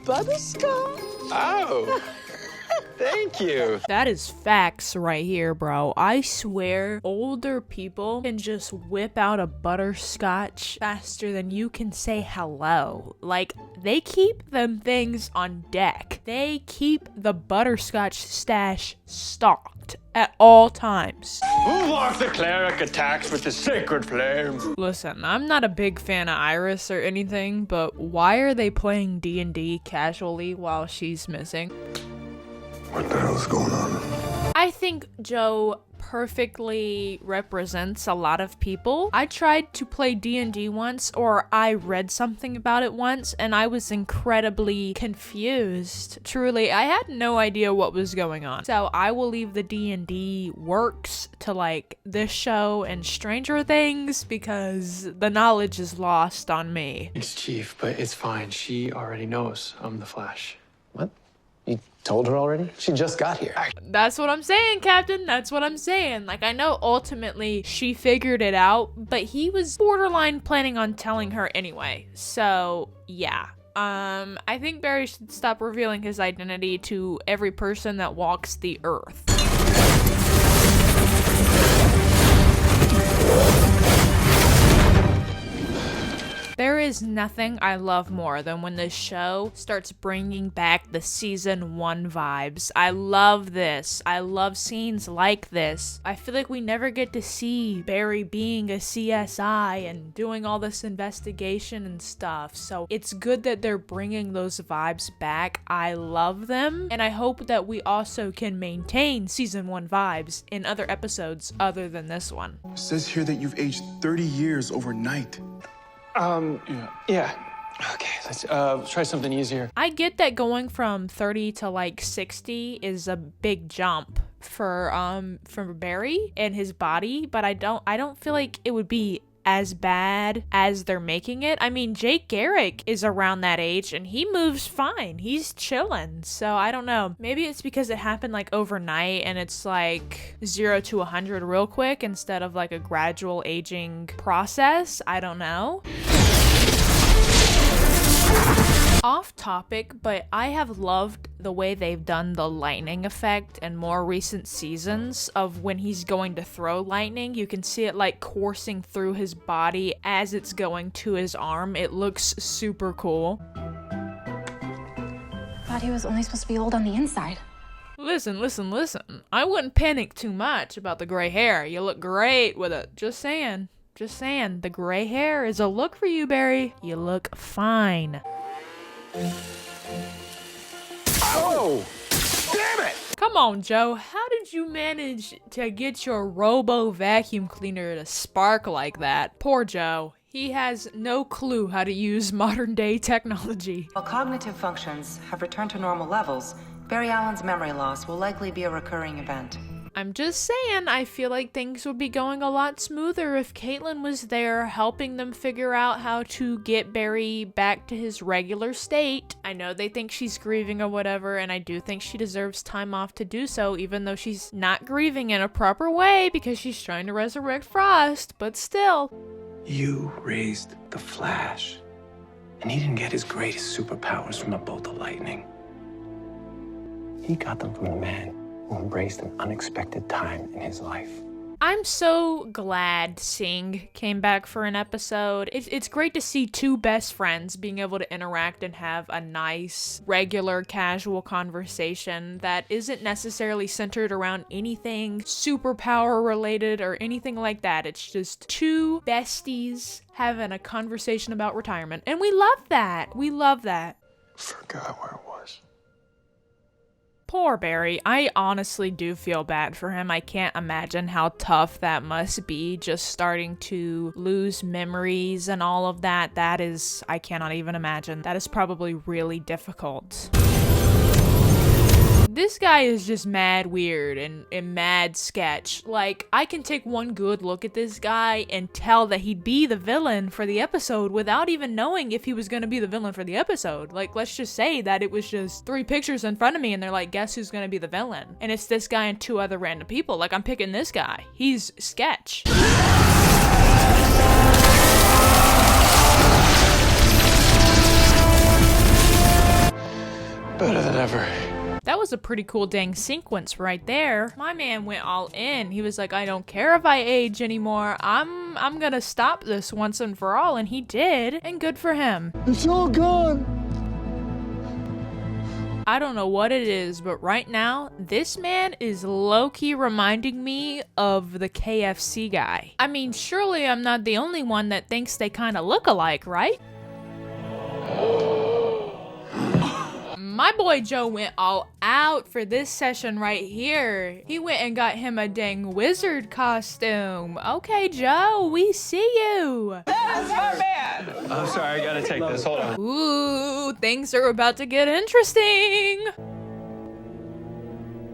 butterscotch. Oh, thank you. That is facts right here, bro. I swear, older people can just whip out a butterscotch faster than you can say hello. Like, they keep them things on deck. They keep the butterscotch stash stocked at all times. Ulaf the cleric attacks with the sacred flame. Listen, I'm not a big fan of Iris or anything, but why are they playing D&D casually while she's missing? What the hell's going on? I think Joe perfectly represents a lot of people. I tried to play D&D once, or I read something about it once, and I was incredibly confused. Truly, I had no idea what was going on. So I will leave the D&D works to like this show and Stranger Things because the knowledge is lost on me. Thanks, Chief, but it's fine. She already knows I'm the Flash. What? You told her already? She just got here. That's what I'm saying, Captain. That's what I'm saying. Like, I know ultimately she figured it out, but he was borderline planning on telling her anyway. So, yeah. I think Barry should stop revealing his identity to every person that walks the earth. There is nothing I love more than when this show starts bringing back the season 1 vibes. I love this. I love scenes like this. I feel like we never get to see Barry being a CSI and doing all this investigation and stuff. So it's good that they're bringing those vibes back. I love them. And I hope that we also can maintain season 1 vibes in other episodes other than this one. It says here that you've aged 30 years overnight. Yeah. Okay, let's try something easier. I get that going from 30 to like 60 is a big jump for Barry and his body, but I don't feel like it would be as bad as they're making it. I mean, Jake Garrick is around that age and he moves fine. He's chilling. So I don't know. Maybe it's because it happened like overnight and it's like 0 to 100 real quick instead of like a gradual aging process. I don't know. Off topic, but I have loved the way they've done the lightning effect in more recent seasons of when he's going to throw lightning. You can see it like coursing through his body as it's going to his arm. It looks super cool. Thought he was only supposed to be old on the inside. Listen. I wouldn't panic too much about the gray hair. You look great with it. Just saying. The gray hair is a look for you, Barry. You look fine. Oh, damn it! Come on, Joe. How did you manage to get your robo vacuum cleaner to spark like that? Poor Joe. He has no clue how to use modern day technology. While cognitive functions have returned to normal levels, Barry Allen's memory loss will likely be a recurring event. I'm just saying, I feel like things would be going a lot smoother if Caitlin was there helping them figure out how to get Barry back to his regular state. I know they think she's grieving or whatever, and I do think she deserves time off to do so, even though she's not grieving in a proper way because she's trying to resurrect Frost, but still. You raised the Flash, and he didn't get his greatest superpowers from a bolt of lightning. He got them from a man who embraced an unexpected time in his life. I'm so glad Singh came back for an episode. It's great to see two best friends being able to interact and have a nice, regular, casual conversation that isn't necessarily centered around anything superpower related or anything like that. It's just two besties having a conversation about retirement. And we love that. We love that. Forgot where it was. Poor Barry. I honestly do feel bad for him. I can't imagine how tough that must be, just starting to lose memories and all of that. That is, I cannot even imagine. That is probably really difficult. This guy is just mad weird and mad sketch. Like, I can take one good look at this guy and tell that he'd be the villain for the episode without even knowing if he was gonna be the villain for the episode. Like, let's just say that it was just 3 pictures in front of me and they're like, guess who's gonna be the villain? And it's this guy and 2 other random people. Like, I'm picking this guy. He's sketch. Better than ever. That was a pretty cool dang sequence right there. My man went all in. He was like, I don't care if I age anymore. I'm gonna stop this once and for all, and he did, and good for him. It's all gone. I don't know what it is, but right now, this man is low-key reminding me of the KFC guy. I mean, surely I'm not the only one that thinks they kind of look alike, right? My boy Joe went all out for this session right here. He went and got him a dang wizard costume. Okay, Joe, we see you. I'm sorry, I gotta take this. Hold on. Ooh, things are about to get interesting.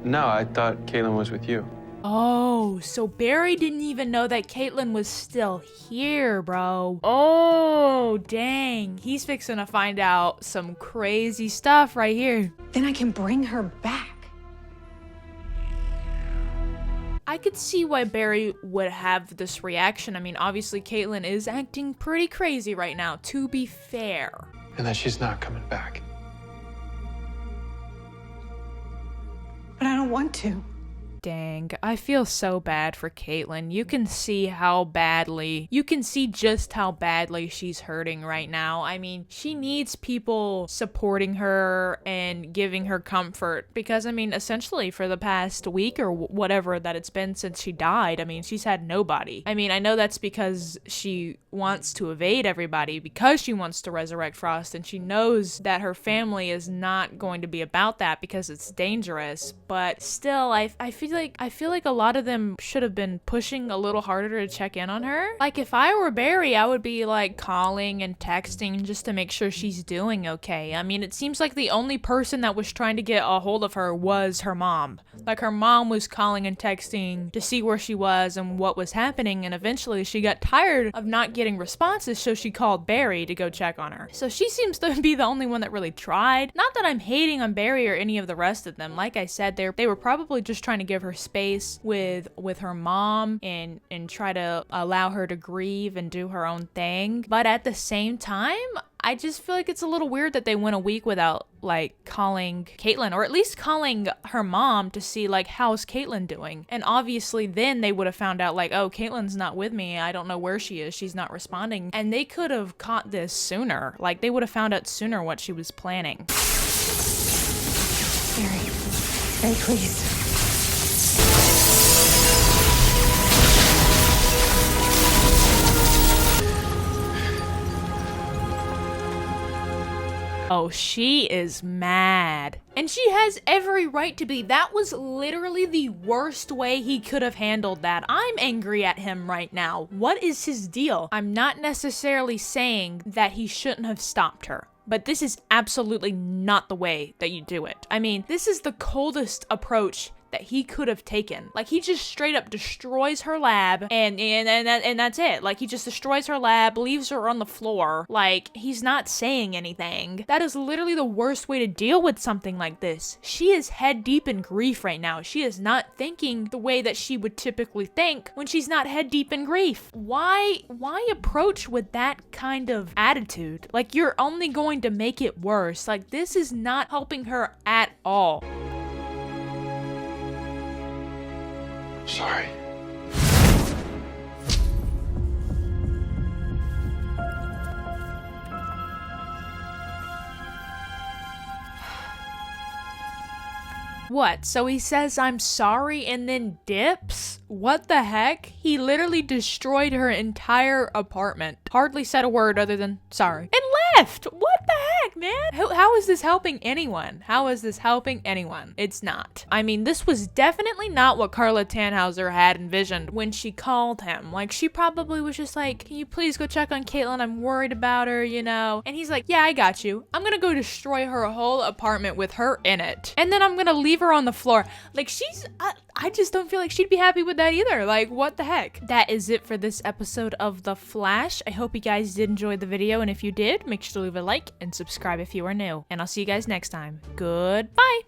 No, I thought Caitlin was with you. Oh, so Barry didn't even know that Caitlin was still here, bro. Oh, dang. He's fixing to find out some crazy stuff right here. Then I can bring her back. I could see why Barry would have this reaction. I mean, obviously Caitlin is acting pretty crazy right now, to be fair. And that she's not coming back. But I don't want to. Dang, I feel so bad for Caitlin. You can see just how badly she's hurting right now. I mean, she needs people supporting her and giving her comfort because, I mean, essentially for the past week or whatever that it's been since she died, I mean, she's had nobody. I mean, I know that's because she wants to evade everybody because she wants to resurrect Frost, and she knows that her family is not going to be about that because it's dangerous, but still, I feel like a lot of them should have been pushing a little harder to check in on her. Like, if I were Barry, I would be like calling and texting just to make sure she's doing okay. I mean, it seems like the only person that was trying to get a hold of her was her mom. Like, her mom was calling and texting to see where she was and what was happening, and eventually she got tired of not getting responses, so she called Barry to go check on her. So she seems to be the only one that really tried. Not that I'm hating on Barry or any of the rest of them. Like I said, they were probably just trying to give her space with her mom and try to allow her to grieve and do her own thing. But at the same time, I just feel like it's a little weird that they went a week without, like, calling Caitlin, or at least calling her mom to see, like, how's Caitlin doing? And obviously then they would have found out, like, oh, Caitlin's not with me. I don't know where she is. She's not responding. And they could have caught this sooner. Like, they would have found out sooner what she was planning. Very please. Oh, she is mad. And she has every right to be. That was literally the worst way he could have handled that. I'm angry at him right now. What is his deal? I'm not necessarily saying that he shouldn't have stopped her, but this is absolutely not the way that you do it. I mean, this is the coldest approach that he could have taken. Like, he just straight up destroys her lab and that's it. Like, he just destroys her lab, leaves her on the floor. Like, he's not saying anything. That is literally the worst way to deal with something like this. She is head deep in grief right now. She is not thinking the way that she would typically think when she's not head deep in grief. Why approach with that kind of attitude? Like, you're only going to make it worse. Like, this is not helping her at all. Sorry. What? So he says I'm sorry and then dips? What the heck? He literally destroyed her entire apartment. Hardly said a word other than sorry. And left! What the heck, man? How is this helping anyone? How is this helping anyone? It's not. I mean, this was definitely not what Carla Tannhauser had envisioned when she called him. Like, she probably was just like, can you please go check on Caitlin? I'm worried about her, you know? And he's like, yeah, I got you. I'm gonna go destroy her whole apartment with her in it. And then I'm gonna leave her on the floor. Like, I just don't feel like she'd be happy with that either. Like, what the heck? That is it for this episode of The Flash. I hope you guys did enjoy the video, and if you did, make sure to leave a like and subscribe if you are new. And I'll see you guys next time. Goodbye!